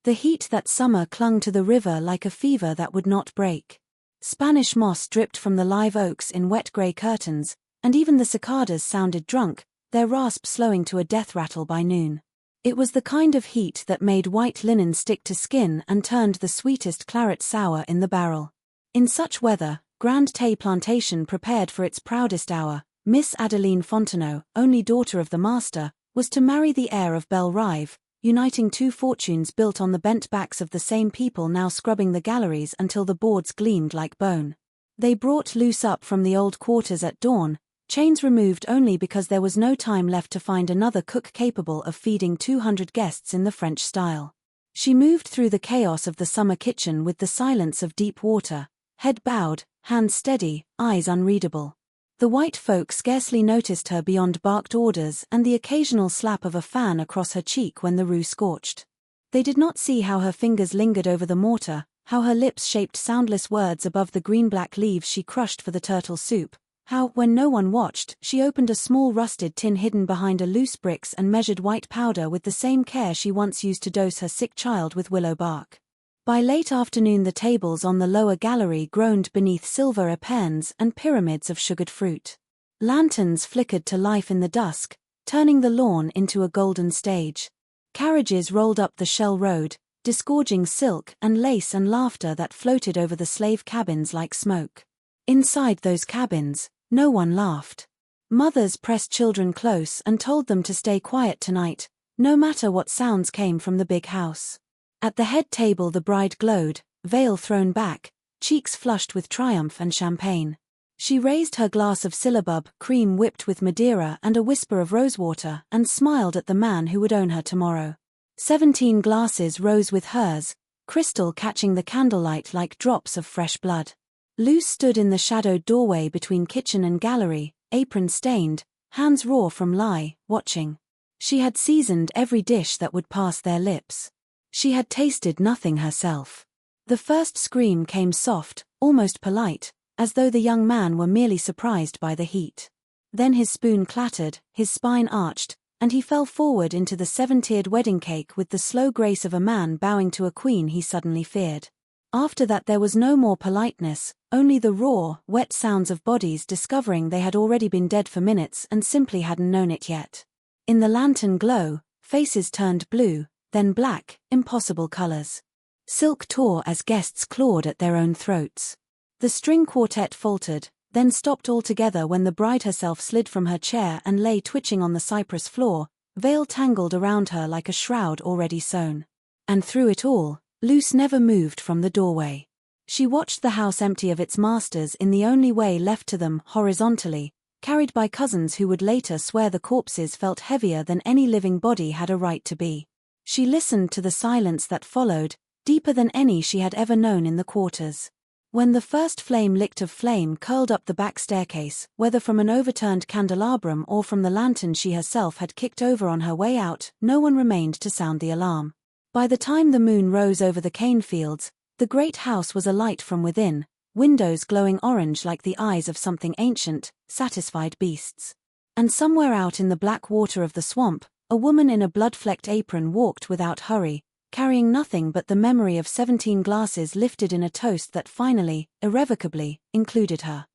The heat that summer clung to the river like a fever that would not break. Spanish moss dripped from the live oaks in wet grey curtains, and even the cicadas sounded drunk, their rasp slowing to a death rattle by noon. It was the kind of heat that made white linen stick to skin and turned the sweetest claret sour in the barrel. In such weather, Grand Tay Plantation prepared for its proudest hour. Miss Adeline Fontenot, only daughter of the master, was to marry the heir of Belle Rive, uniting two fortunes built on the bent backs of the same people now scrubbing the galleries until the boards gleamed like bone. They brought Luce up from the old quarters at dawn, chains removed only because there was no time left to find another cook capable of feeding 200 guests in the French style. She moved through the chaos of the summer kitchen with the silence of deep water, head bowed, hands steady, eyes unreadable. The white folk scarcely noticed her beyond barked orders and the occasional slap of a fan across her cheek when the roux scorched. They did not see how her fingers lingered over the mortar, how her lips shaped soundless words above the green-black leaves she crushed for the turtle soup, how, when no one watched, she opened a small rusted tin hidden behind a loose bricks and measured white powder with the same care she once used to dose her sick child with willow bark. By late afternoon the tables on the lower gallery groaned beneath silver epergnes and pyramids of sugared fruit. Lanterns flickered to life in the dusk, turning the lawn into a golden stage. Carriages rolled up the Shell Road, disgorging silk and lace and laughter that floated over the slave cabins like smoke. Inside those cabins, no one laughed. Mothers pressed children close and told them to stay quiet tonight, no matter what sounds came from the big house. At the head table the bride glowed, veil thrown back, cheeks flushed with triumph and champagne. She raised her glass of syllabub, cream whipped with Madeira and a whisper of rosewater, and smiled at the man who would own her tomorrow. 17 glasses rose with hers, crystal catching the candlelight like drops of fresh blood. Luce stood in the shadowed doorway between kitchen and gallery, apron stained, hands raw from lye, watching. She had seasoned every dish that would pass their lips. She had tasted nothing herself. The first scream came soft, almost polite, as though the young man were merely surprised by the heat. Then his spoon clattered, his spine arched, and he fell forward into the 7-tiered wedding cake with the slow grace of a man bowing to a queen he suddenly feared. After that there was no more politeness, only the raw, wet sounds of bodies discovering they had already been dead for minutes and simply hadn't known it yet. In the lantern glow, faces turned blue, then black, impossible colors. Silk tore as guests clawed at their own throats. The string quartet faltered, then stopped altogether when the bride herself slid from her chair and lay twitching on the cypress floor, veil tangled around her like a shroud already sewn. And through it all, Luce never moved from the doorway. She watched the house empty of its masters in the only way left to them, horizontally, carried by cousins who would later swear the corpses felt heavier than any living body had a right to be. She listened to the silence that followed, deeper than any she had ever known in the quarters. When the first flame licked of flame curled up the back staircase, whether from an overturned candelabrum or from the lantern she herself had kicked over on her way out, no one remained to sound the alarm. By the time the moon rose over the cane fields, the great house was alight from within, windows glowing orange like the eyes of something ancient, satisfied beasts. And somewhere out in the black water of the swamp, a woman in a blood-flecked apron walked without hurry, carrying nothing but the memory of 17 glasses lifted in a toast that finally, irrevocably, included her.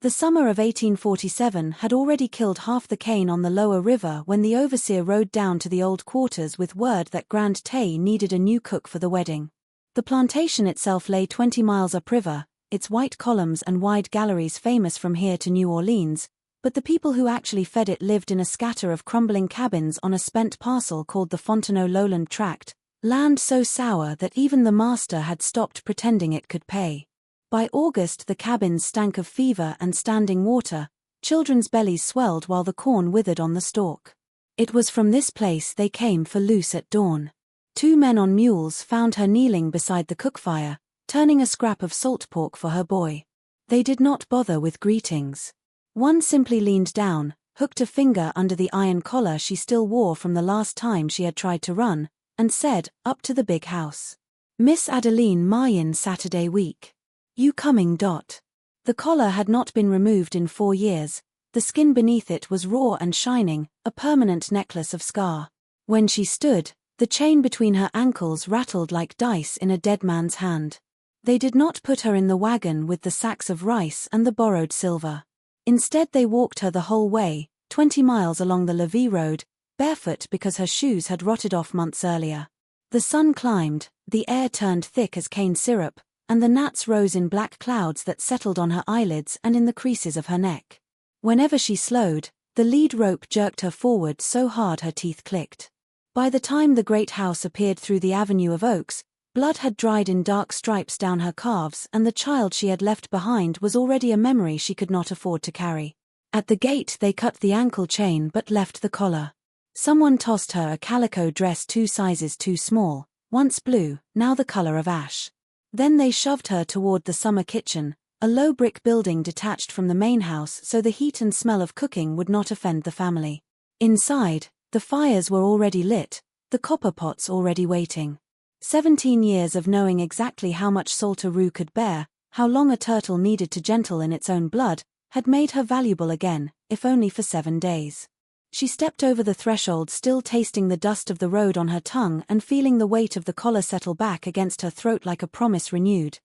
The summer of 1847 had already killed half the cane on the lower river when the overseer rode down to the old quarters with word that Grand Tay needed a new cook for the wedding. The plantation itself lay 20 miles upriver, its white columns and wide galleries famous from here to New Orleans, but the people who actually fed it lived in a scatter of crumbling cabins on a spent parcel called the Fontenot Lowland Tract, land so sour that even the master had stopped pretending it could pay. By August the cabins stank of fever and standing water, children's bellies swelled while the corn withered on the stalk. It was from this place they came for Luce at dawn. 2 men on mules found her kneeling beside the cook-fire, turning a scrap of salt pork for her boy. They did not bother with greetings. One simply leaned down, hooked a finger under the iron collar she still wore from the last time she had tried to run, and said, "Up to the big house. Miss Adeline Mayen Saturday week. You coming? The collar had not been removed in 4 years, the skin beneath it was raw and shining, a permanent necklace of scar. When she stood, The chain between her ankles rattled like dice in a dead man's hand. They did not put her in the wagon with the sacks of rice and the borrowed silver. Instead they walked her the whole way, 20 miles along the Levee Road, barefoot because her shoes had rotted off months earlier. The sun climbed, the air turned thick as cane syrup, and the gnats rose in black clouds that settled on her eyelids and in the creases of her neck. Whenever she slowed, the lead rope jerked her forward so hard her teeth clicked. By the time the great house appeared through the avenue of oaks, blood had dried in dark stripes down her calves and the child she had left behind was already a memory she could not afford to carry. At the gate they cut the ankle chain but left the collar. Someone tossed her a calico dress 2 sizes too small, once blue, now the color of ash. Then they shoved her toward the summer kitchen, a low brick building detached from the main house so the heat and smell of cooking would not offend the family. Inside, the fires were already lit, the copper pots already waiting. 17 years of knowing exactly how much salt a roux could bear, how long a turtle needed to gentle in its own blood, had made her valuable again, if only for 7 days. She stepped over the threshold still tasting the dust of the road on her tongue and feeling the weight of the collar settle back against her throat like a promise renewed.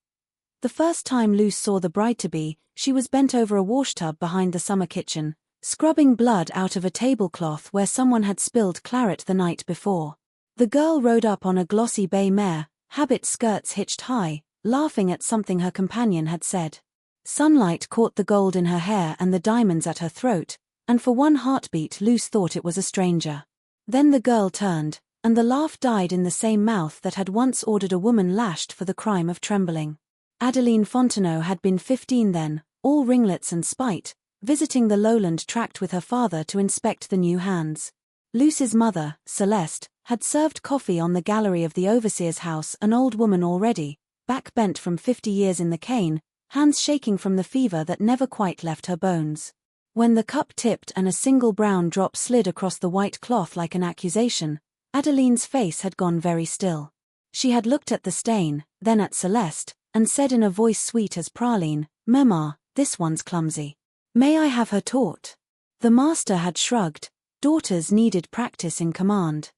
The first time Luce saw the bride-to-be, she was bent over a washtub behind the summer kitchen, scrubbing blood out of a tablecloth where someone had spilled claret the night before. The girl rode up on a glossy bay mare, habit skirts hitched high, laughing at something her companion had said. Sunlight caught the gold in her hair and the diamonds at her throat, and for one heartbeat Luce thought it was a stranger. Then the girl turned, and the laugh died in the same mouth that had once ordered a woman lashed for the crime of trembling. Adeline Fontenot had been 15 then, all ringlets and spite, visiting the lowland tract with her father to inspect the new hands. Luce's mother, Celeste, had served coffee on the gallery of the overseer's house, an old woman already, back bent from 50 years in the cane, hands shaking from the fever that never quite left her bones. When the cup tipped and a single brown drop slid across the white cloth like an accusation, Adeline's face had gone very still. She had looked at the stain, then at Celeste, and said in a voice sweet as praline, "Mama, this one's clumsy. May I have her taught?" The master had shrugged. Daughters needed practice in command.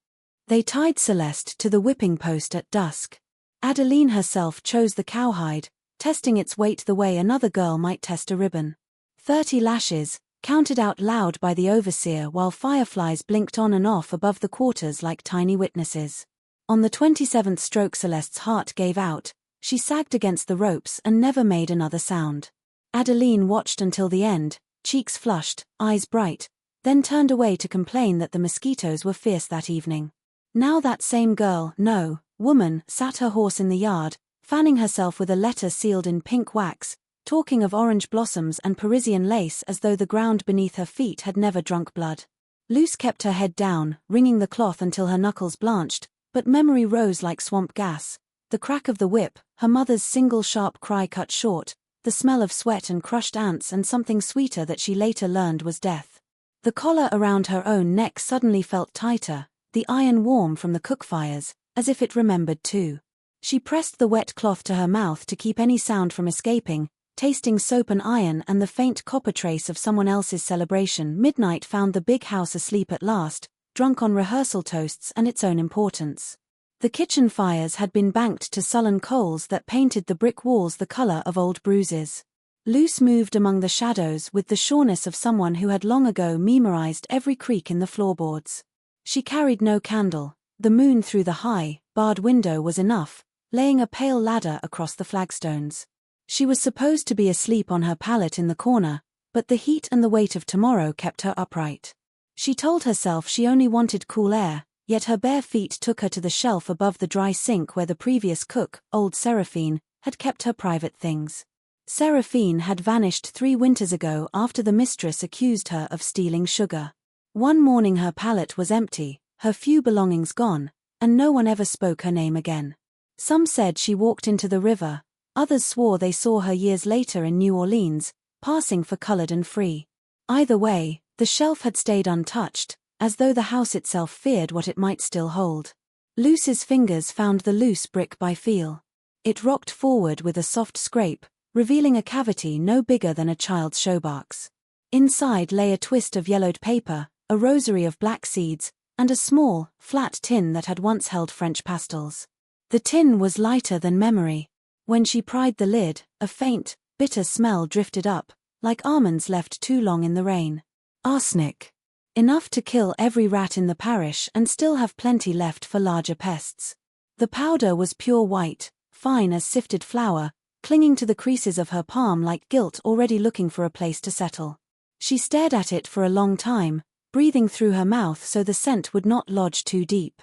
They tied Celeste to the whipping post at dusk. Adeline herself chose the cowhide, testing its weight the way another girl might test a ribbon. 30 lashes, counted out loud by the overseer while fireflies blinked on and off above the quarters like tiny witnesses. On the 27th stroke Celeste's heart gave out, she sagged against the ropes and never made another sound. Adeline watched until the end, cheeks flushed, eyes bright, then turned away to complain that the mosquitoes were fierce that evening. Now that same girl, no, woman, sat her horse in the yard, fanning herself with a letter sealed in pink wax, talking of orange blossoms and Parisian lace as though the ground beneath her feet had never drunk blood. Luce kept her head down, wringing the cloth until her knuckles blanched, but memory rose like swamp gas. The crack of the whip, her mother's single sharp cry cut short, the smell of sweat and crushed ants and something sweeter that she later learned was death. The collar around her own neck suddenly felt tighter, the iron warm from the cook fires, as if it remembered too. She pressed the wet cloth to her mouth to keep any sound from escaping, tasting soap and iron and the faint copper trace of someone else's celebration. Midnight found the big house asleep at last, drunk on rehearsal toasts and its own importance. The kitchen fires had been banked to sullen coals that painted the brick walls the color of old bruises. Luce moved among the shadows with the sureness of someone who had long ago memorized every creak in the floorboards. She carried no candle. The moon through the high, barred window was enough, laying a pale ladder across the flagstones. She was supposed to be asleep on her pallet in the corner, but the heat and the weight of tomorrow kept her upright. She told herself she only wanted cool air, yet her bare feet took her to the shelf above the dry sink where the previous cook, old Seraphine, had kept her private things. Seraphine had vanished 3 winters ago after the mistress accused her of stealing sugar. One morning her pallet was empty, her few belongings gone, and no one ever spoke her name again. Some said she walked into the river, others swore they saw her years later in New Orleans, passing for colored and free. Either way, the shelf had stayed untouched, as though the house itself feared what it might still hold. Luce's fingers found the loose brick by feel. It rocked forward with a soft scrape, revealing a cavity no bigger than a child's showbox. Inside lay a twist of yellowed paper, a rosary of black seeds, and a small, flat tin that had once held French pastils. The tin was lighter than memory. When she pried the lid, a faint, bitter smell drifted up, like almonds left too long in the rain. Arsenic. Enough to kill every rat in the parish and still have plenty left for larger pests. The powder was pure white, fine as sifted flour, clinging to the creases of her palm like guilt already looking for a place to settle. She stared at it for a long time, breathing through her mouth so the scent would not lodge too deep.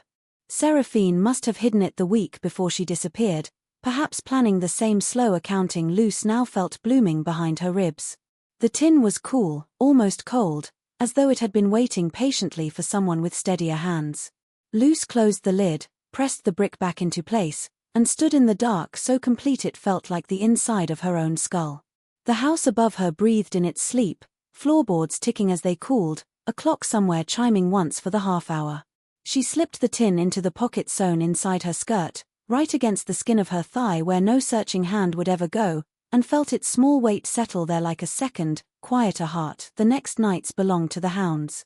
Seraphine must have hidden it the week before she disappeared, perhaps planning the same slow accounting Luce now felt blooming behind her ribs. The tin was cool, almost cold, as though it had been waiting patiently for someone with steadier hands. Luce closed the lid, pressed the brick back into place, and stood in the dark so complete it felt like the inside of her own skull. The house above her breathed in its sleep, floorboards ticking as they cooled, a clock somewhere chiming once for the half-hour. She slipped the tin into the pocket sewn inside her skirt, right against the skin of her thigh where no searching hand would ever go, and felt its small weight settle there like a second, quieter heart. The next nights belonged to the hounds.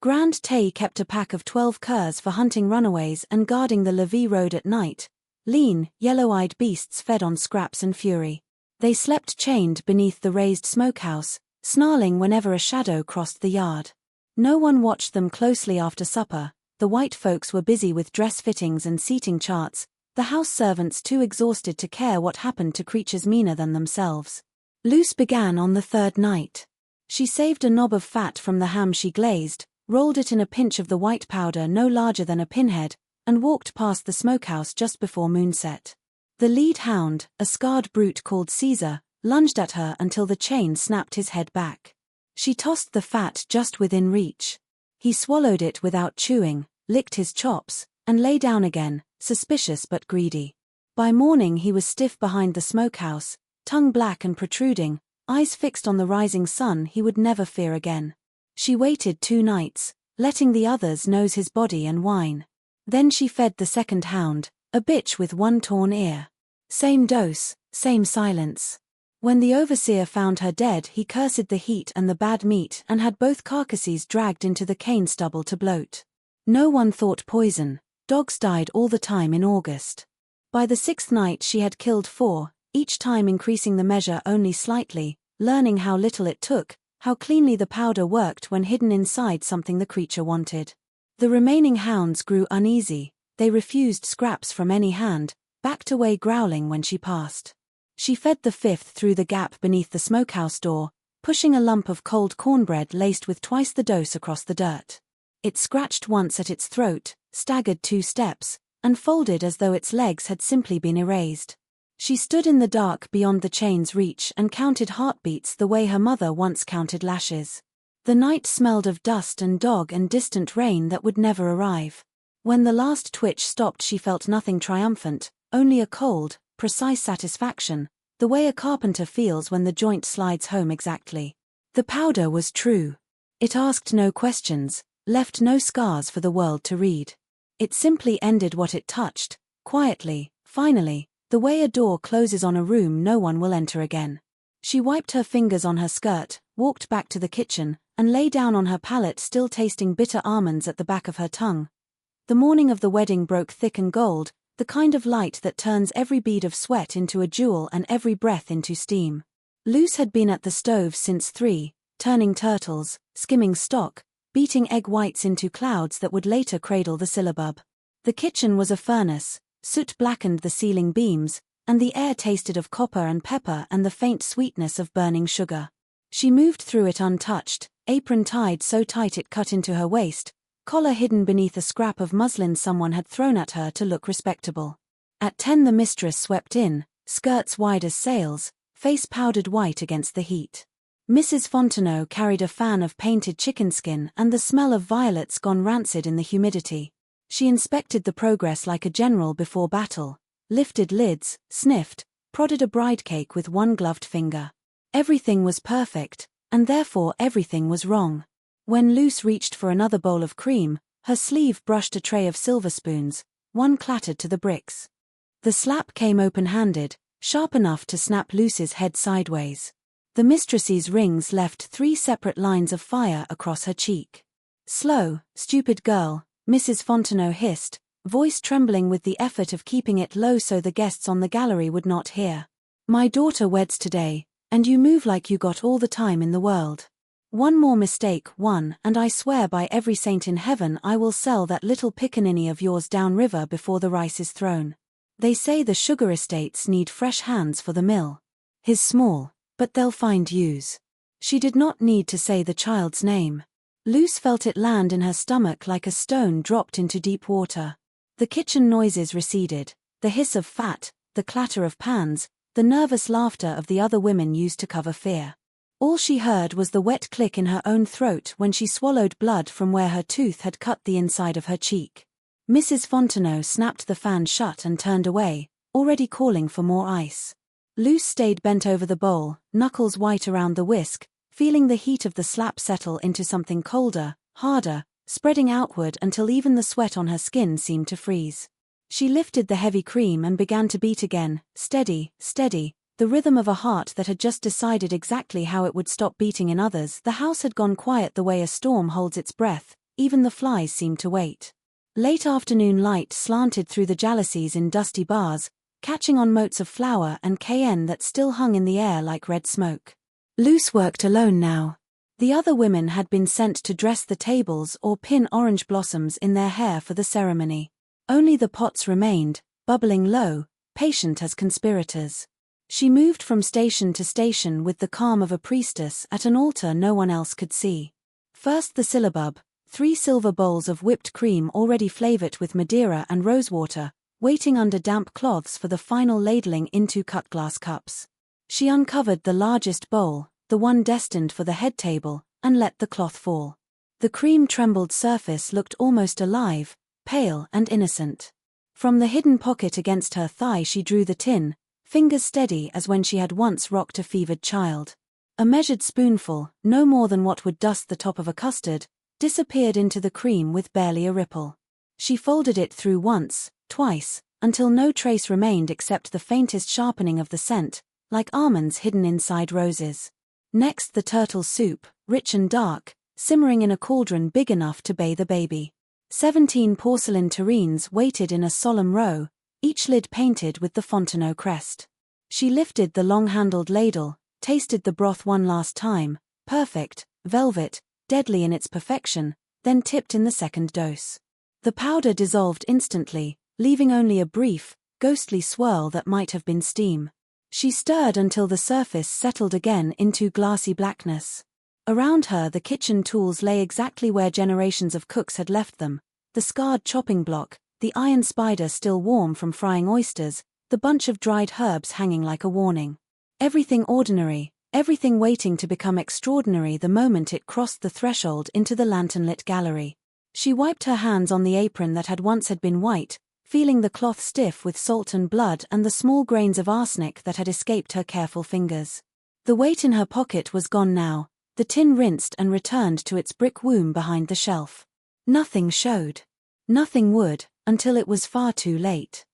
Grand Tay kept a pack of 12 curs for hunting runaways and guarding the Levee Road at night. Lean, yellow-eyed beasts fed on scraps and fury. They slept chained beneath the raised smokehouse, snarling whenever a shadow crossed the yard. No one watched them closely after supper. The white folks were busy with dress fittings and seating charts, the house servants too exhausted to care what happened to creatures meaner than themselves. Luce began on the third night. She saved a knob of fat from the ham she glazed, rolled it in a pinch of the white powder no larger than a pinhead, and walked past the smokehouse just before moonset. The lead hound, a scarred brute called Caesar, lunged at her until the chain snapped his head back. She tossed the fat just within reach. He swallowed it without chewing, licked his chops, and lay down again, suspicious but greedy. By morning he was stiff behind the smokehouse, tongue black and protruding, eyes fixed on the rising sun he would never fear again. She waited 2 nights, letting the others nose his body and whine. Then she fed the second hound, a bitch with 1 torn ear. Same dose, same silence. When the overseer found her dead he cursed the heat and the bad meat and had both carcasses dragged into the cane stubble to bloat. No one thought poison. Dogs died all the time in August. By the 6th night she had killed 4, each time increasing the measure only slightly, learning how little it took, how cleanly the powder worked when hidden inside something the creature wanted. The remaining hounds grew uneasy, they refused scraps from any hand, backed away growling when she passed. She fed the 5th through the gap beneath the smokehouse door, pushing a lump of cold cornbread laced with twice the dose across the dirt. It scratched once at its throat, staggered 2 steps, and folded as though its legs had simply been erased. She stood in the dark beyond the chain's reach and counted heartbeats the way her mother once counted lashes. The night smelled of dust and dog and distant rain that would never arrive. When the last twitch stopped she felt nothing triumphant, only a cold, precise satisfaction, the way a carpenter feels when the joint slides home exactly. The powder was true. It asked no questions, left no scars for the world to read. It simply ended what it touched, quietly, finally, the way a door closes on a room no one will enter again. She wiped her fingers on her skirt, walked back to the kitchen, and lay down on her pallet still tasting bitter almonds at the back of her tongue. The morning of the wedding broke thick and gold, the kind of light that turns every bead of sweat into a jewel and every breath into steam. Luce had been at the stove since 3, turning turtles, skimming stock, beating egg whites into clouds that would later cradle the syllabub. The kitchen was a furnace, soot blackened the ceiling beams, and the air tasted of copper and pepper and the faint sweetness of burning sugar. She moved through it untouched, apron tied so tight it cut into her waist, collar hidden beneath a scrap of muslin someone had thrown at her to look respectable. At 10 the mistress swept in, skirts wide as sails, face powdered white against the heat. Mrs. Fontenot carried a fan of painted chicken skin and the smell of violets gone rancid in the humidity. She inspected the progress like a general before battle, lifted lids, sniffed, prodded a bride cake with one gloved finger. Everything was perfect, and therefore everything was wrong. When Luce reached for another bowl of cream, her sleeve brushed a tray of silver spoons, one clattered to the bricks. The slap came open-handed, sharp enough to snap Luce's head sideways. The mistress's rings left 3 separate lines of fire across her cheek. Slow, stupid girl, Mrs. Fontenot hissed, voice trembling with the effort of keeping it low so the guests on the gallery would not hear. "My daughter weds today, and you move like you got all the time in the world. One more mistake, and I swear by every saint in heaven I will sell that little pickaninny of yours downriver before the rice is thrown. They say the sugar estates need fresh hands for the mill. His small, but they'll find use." She did not need to say the child's name. Luce felt it land in her stomach like a stone dropped into deep water. The kitchen noises receded, the hiss of fat, the clatter of pans, the nervous laughter of the other women used to cover fear. All she heard was the wet click in her own throat when she swallowed blood from where her tooth had cut the inside of her cheek. Mrs. Fontenot snapped the fan shut and turned away, already calling for more ice. Luce stayed bent over the bowl, knuckles white around the whisk, feeling the heat of the slap settle into something colder, harder, spreading outward until even the sweat on her skin seemed to freeze. She lifted the heavy cream and began to beat again, steady, steady, the rhythm of a heart that had just decided exactly how it would stop beating in others. The house had gone quiet the way a storm holds its breath, even the flies seemed to wait. Late afternoon light slanted through the jalousies in dusty bars, catching on motes of flour and cayenne that still hung in the air like red smoke. Luce worked alone now. The other women had been sent to dress the tables or pin orange blossoms in their hair for the ceremony. Only the pots remained, bubbling low, patient as conspirators. She moved from station to station with the calm of a priestess at an altar no one else could see. First the syllabub, 3 silver bowls of whipped cream already flavored with Madeira and rosewater, waiting under damp cloths for the final ladling into cut glass cups. She uncovered the largest bowl, the one destined for the head table, and let the cloth fall. The cream-trembled surface looked almost alive, pale and innocent. From the hidden pocket against her thigh she drew the tin, fingers steady as when she had once rocked a fevered child. A measured spoonful, no more than what would dust the top of a custard, disappeared into the cream with barely a ripple. She folded it through once, twice, until no trace remained except the faintest sharpening of the scent, like almonds hidden inside roses. Next the turtle soup, rich and dark, simmering in a cauldron big enough to bathe a baby. 17 porcelain tureens waited in a solemn row, each lid painted with the Fontenot crest. She lifted the long-handled ladle, tasted the broth one last time, perfect, velvet, deadly in its perfection, then tipped in the second dose. The powder dissolved instantly, leaving only a brief, ghostly swirl that might have been steam. She stirred until the surface settled again into glassy blackness. Around her the kitchen tools lay exactly where generations of cooks had left them, the scarred chopping block, the iron spider still warm from frying oysters, the bunch of dried herbs hanging like a warning. Everything ordinary, everything waiting to become extraordinary the moment it crossed the threshold into the lantern-lit gallery. She wiped her hands on the apron that had once been white, feeling the cloth stiff with salt and blood and the small grains of arsenic that had escaped her careful fingers. The weight in her pocket was gone now, the tin rinsed and returned to its brick womb behind the shelf. Nothing showed. Nothing would, until it was far too late.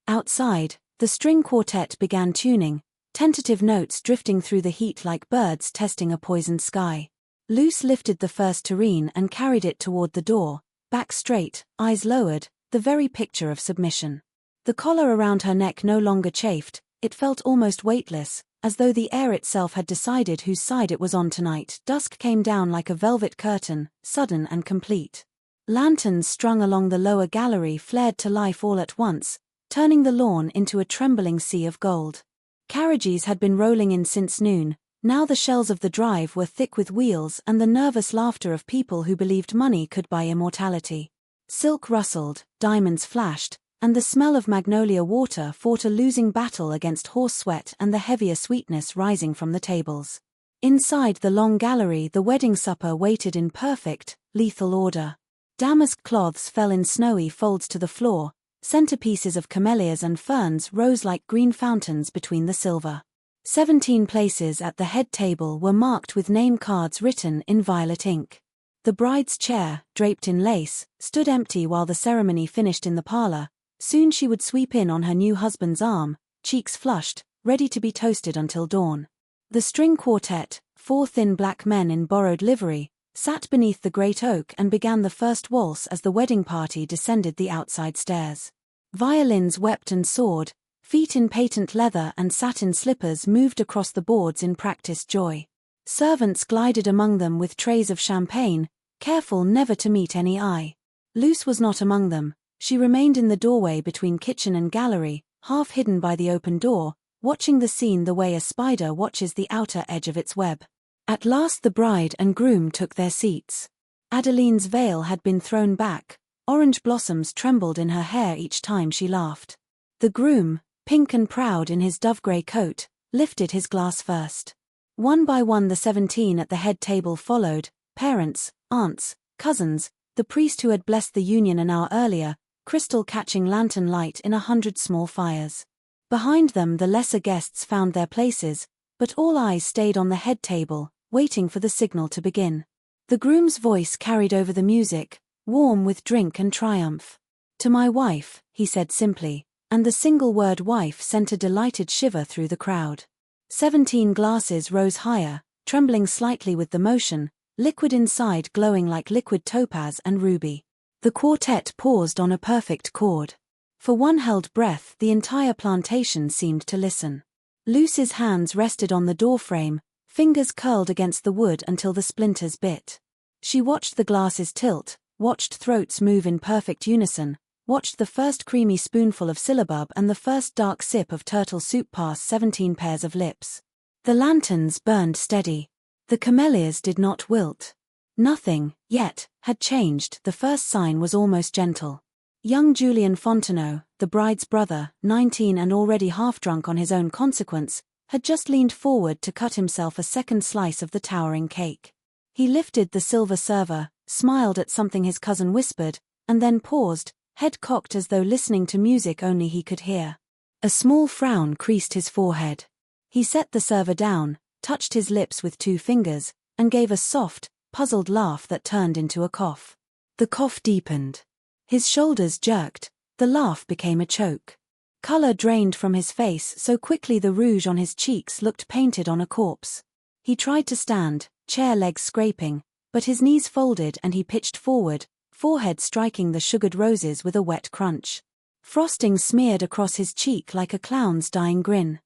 Outside, the string quartet began tuning, tentative notes drifting through the heat like birds testing a poisoned sky. Luce lifted the first tureen and carried it toward the door, back straight, eyes lowered, the very picture of submission. The collar around her neck no longer chafed, it felt almost weightless, as though the air itself had decided whose side it was on tonight. Dusk came down like a velvet curtain, sudden and complete. Lanterns strung along the lower gallery flared to life all at once, turning the lawn into a trembling sea of gold. Carriages had been rolling in since noon, now the shells of the drive were thick with wheels and the nervous laughter of people who believed money could buy immortality. Silk rustled, diamonds flashed, and the smell of magnolia water fought a losing battle against horse sweat and the heavier sweetness rising from the tables. Inside the long gallery the wedding supper waited in perfect, lethal order. Damask cloths fell in snowy folds to the floor, centerpieces of camellias and ferns rose like green fountains between the silver. 17 places at the head table were marked with name cards written in violet ink. The bride's chair, draped in lace, stood empty while the ceremony finished in the parlor. Soon she would sweep in on her new husband's arm, cheeks flushed, ready to be toasted until dawn. The string quartet, 4 thin black men in borrowed livery, sat beneath the great oak and began the first waltz as the wedding party descended the outside stairs. Violins wept and soared, feet in patent leather and satin slippers moved across the boards in practiced joy. Servants glided among them with trays of champagne, careful never to meet any eye. Luce was not among them. She remained in the doorway between kitchen and gallery, half hidden by the open door, watching the scene the way a spider watches the outer edge of its web. At last the bride and groom took their seats. Adeline's veil had been thrown back, orange blossoms trembled in her hair each time she laughed. The groom, pink and proud in his dove-grey coat, lifted his glass first. One by one the 17 at the head table followed, parents, aunts, cousins, the priest who had blessed the union an hour earlier, crystal catching lantern light in 100 small fires. Behind them the lesser guests found their places, but all eyes stayed on the head table, waiting for the signal to begin. The groom's voice carried over the music, warm with drink and triumph. "To my wife," he said simply, and the single word wife sent a delighted shiver through the crowd. 17 glasses rose higher, trembling slightly with the motion, liquid inside glowing like liquid topaz and ruby. The quartet paused on a perfect chord. For one held breath the entire plantation seemed to listen. Luce's hands rested on the doorframe, fingers curled against the wood until the splinters bit. She watched the glasses tilt, watched throats move in perfect unison, watched the first creamy spoonful of syllabub and the first dark sip of turtle soup pass 17 pairs of lips. The lanterns burned steady. The camellias did not wilt. Nothing, yet, had changed. The first sign was almost gentle. Young Julian Fontenot, the bride's brother, 19 and already half-drunk on his own consequence, had just leaned forward to cut himself a second slice of the towering cake. He lifted the silver server, smiled at something his cousin whispered, and then paused, head cocked as though listening to music only he could hear. A small frown creased his forehead. He set the server down, touched his lips with 2 fingers, and gave a soft, puzzled laugh that turned into a cough. The cough deepened. His shoulders jerked, the laugh became a choke. Color drained from his face so quickly the rouge on his cheeks looked painted on a corpse. He tried to stand, chair legs scraping, but his knees folded and he pitched forward, forehead striking the sugared roses with a wet crunch. Frosting smeared across his cheek like a clown's dying grin.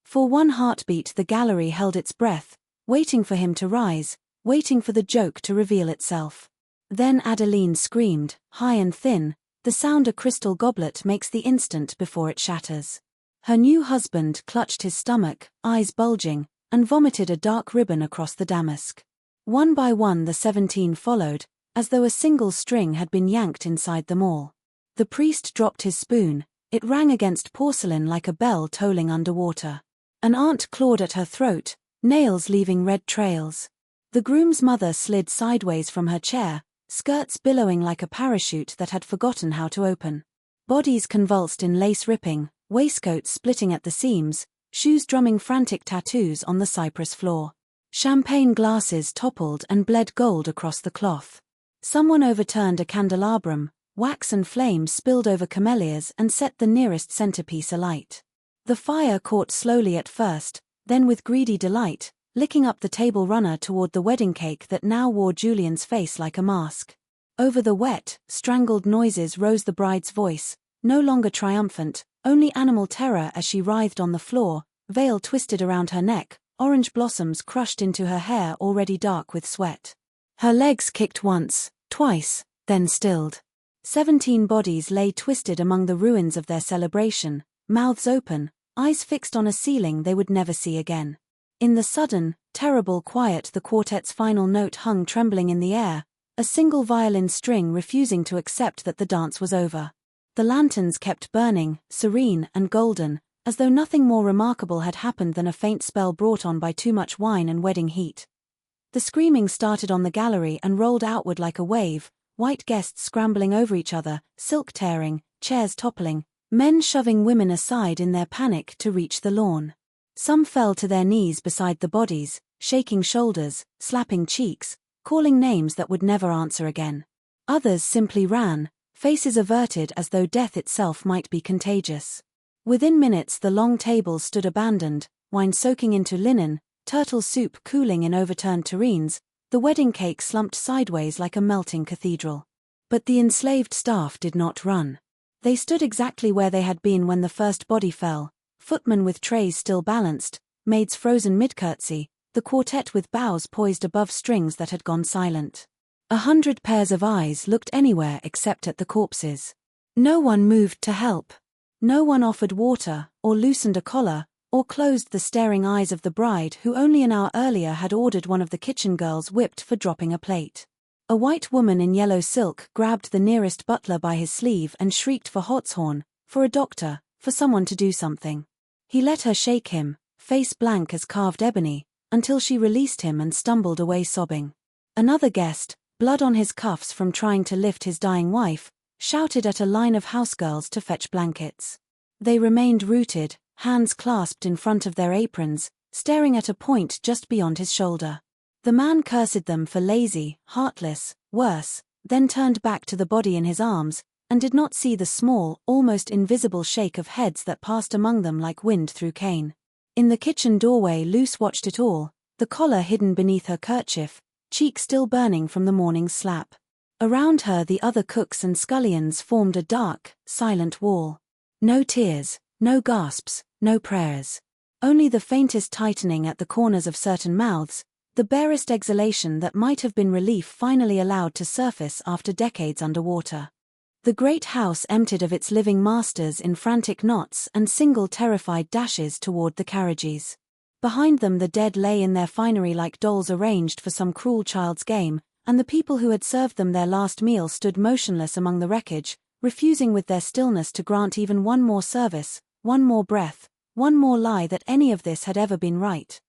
For one heartbeat the gallery held its breath, waiting for him to rise, waiting for the joke to reveal itself. Then Adeline screamed, high and thin, the sound a crystal goblet makes the instant before it shatters. Her new husband clutched his stomach, eyes bulging, and vomited a dark ribbon across the damask. One by one the 17 followed, as though a single string had been yanked inside them all. The priest dropped his spoon, it rang against porcelain like a bell tolling underwater. An aunt clawed at her throat, nails leaving red trails. The groom's mother slid sideways from her chair, skirts billowing like a parachute that had forgotten how to open. Bodies convulsed in lace ripping, waistcoats splitting at the seams, shoes drumming frantic tattoos on the cypress floor. Champagne glasses toppled and bled gold across the cloth. Someone overturned a candelabrum, wax and flame spilled over camellias and set the nearest centerpiece alight. The fire caught slowly at first, then with greedy delight, licking up the table runner toward the wedding cake that now wore Julian's face like a mask. Over the wet, strangled noises rose the bride's voice, no longer triumphant, only animal terror as she writhed on the floor, veil twisted around her neck, orange blossoms crushed into her hair already dark with sweat. Her legs kicked once, twice, then stilled. 17 bodies lay twisted among the ruins of their celebration, mouths open, eyes fixed on a ceiling they would never see again. In the sudden, terrible quiet the quartet's final note hung trembling in the air, a single violin string refusing to accept that the dance was over. The lanterns kept burning, serene and golden, as though nothing more remarkable had happened than a faint spell brought on by too much wine and wedding heat. The screaming started on the gallery and rolled outward like a wave, white guests scrambling over each other, silk tearing, chairs toppling, men shoving women aside in their panic to reach the lawn. Some fell to their knees beside the bodies, shaking shoulders, slapping cheeks, calling names that would never answer again. Others simply ran, faces averted as though death itself might be contagious. Within minutes the long tables stood abandoned, wine soaking into linen, turtle soup cooling in overturned tureens, The wedding cake slumped sideways like a melting cathedral. But the enslaved staff did not run. They stood exactly where they had been when the first body fell, footmen with trays still balanced, maids frozen mid-curtsy, the quartet with bows poised above strings that had gone silent. 100 pairs of eyes looked anywhere except at the corpses. No one moved to help. No one offered water, or loosened a collar, or closed the staring eyes of the bride who only an hour earlier had ordered one of the kitchen girls whipped for dropping a plate. A white woman in yellow silk grabbed the nearest butler by his sleeve and shrieked for Hartshorn, for a doctor, for someone to do something. He let her shake him, face blank as carved ebony, until she released him and stumbled away sobbing. Another guest, blood on his cuffs from trying to lift his dying wife, shouted at a line of housegirls to fetch blankets. They remained rooted, hands clasped in front of their aprons, staring at a point just beyond his shoulder. The man cursed them for lazy, heartless, worse, then turned back to the body in his arms, and did not see the small, almost invisible shake of heads that passed among them like wind through cane. In the kitchen doorway Luce watched it all, the collar hidden beneath her kerchief, cheek still burning from the morning's slap. Around her the other cooks and scullions formed a dark, silent wall. No tears, no gasps, no prayers. Only the faintest tightening at the corners of certain mouths, the barest exhalation that might have been relief finally allowed to surface after decades underwater. The great house emptied of its living masters in frantic knots and single terrified dashes toward the carriages. Behind them the dead lay in their finery like dolls arranged for some cruel child's game, and the people who had served them their last meal stood motionless among the wreckage, refusing with their stillness to grant even one more service, one more breath, one more lie that any of this had ever been right.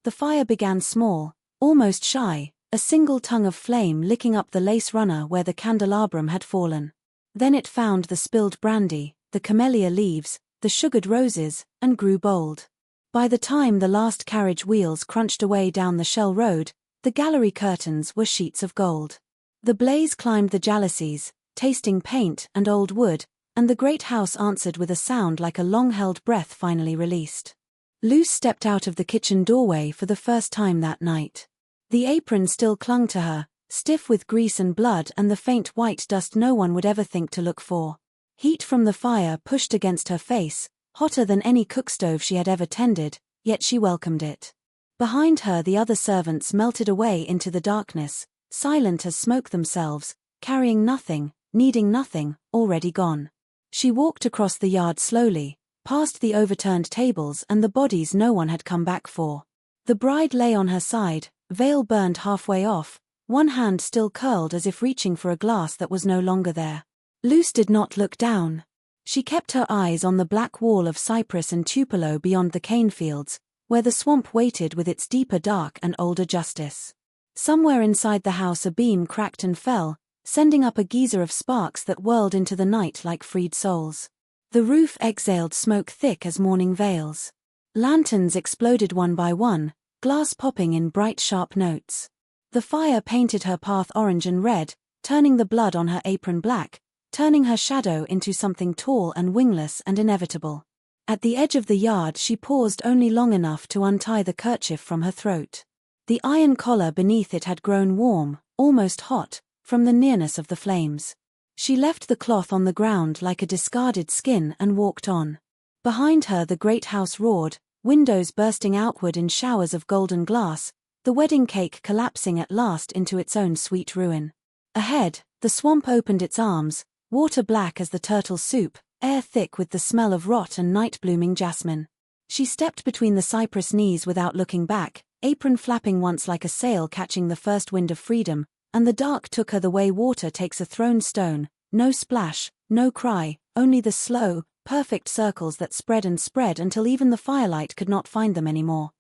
The fire began small, almost shy, a single tongue of flame licking up the lace runner where the candelabrum had fallen. Then it found the spilled brandy, the camellia leaves, the sugared roses, and grew bold. By the time the last carriage wheels crunched away down the Shell Road, the gallery curtains were sheets of gold. The blaze climbed the jalousies, tasting paint and old wood, and the great house answered with a sound like a long-held breath finally released. Luce stepped out of the kitchen doorway for the first time that night. The apron still clung to her, stiff with grease and blood and the faint white dust no one would ever think to look for. Heat from the fire pushed against her face, hotter than any cookstove she had ever tended, yet she welcomed it. Behind her the other servants melted away into the darkness, silent as smoke themselves, carrying nothing, needing nothing, already gone. She walked across the yard slowly, past the overturned tables and the bodies no one had come back for. The bride lay on her side, veil burned halfway off, one hand still curled as if reaching for a glass that was no longer there. Luce did not look down. She kept her eyes on the black wall of cypress and tupelo beyond the cane fields, where the swamp waited with its deeper dark and older justice. Somewhere inside the house a beam cracked and fell, sending up a geyser of sparks that whirled into the night like freed souls. The roof exhaled smoke thick as morning veils. Lanterns exploded one by one, glass popping in bright sharp notes. The fire painted her path orange and red, turning the blood on her apron black, turning her shadow into something tall and wingless and inevitable. At the edge of the yard she paused only long enough to untie the kerchief from her throat. The iron collar beneath it had grown warm, almost hot, from the nearness of the flames. She left the cloth on the ground like a discarded skin and walked on. Behind her the great house roared, windows bursting outward in showers of golden glass, the wedding cake collapsing at last into its own sweet ruin. Ahead, the swamp opened its arms, water black as the turtle soup, air thick with the smell of rot and night-blooming jasmine. She stepped between the cypress knees without looking back, apron flapping once like a sail catching the first wind of freedom, and the dark took her the way water takes a thrown stone, no splash, no cry, only the slow, perfect circles that spread and spread until even the firelight could not find them anymore.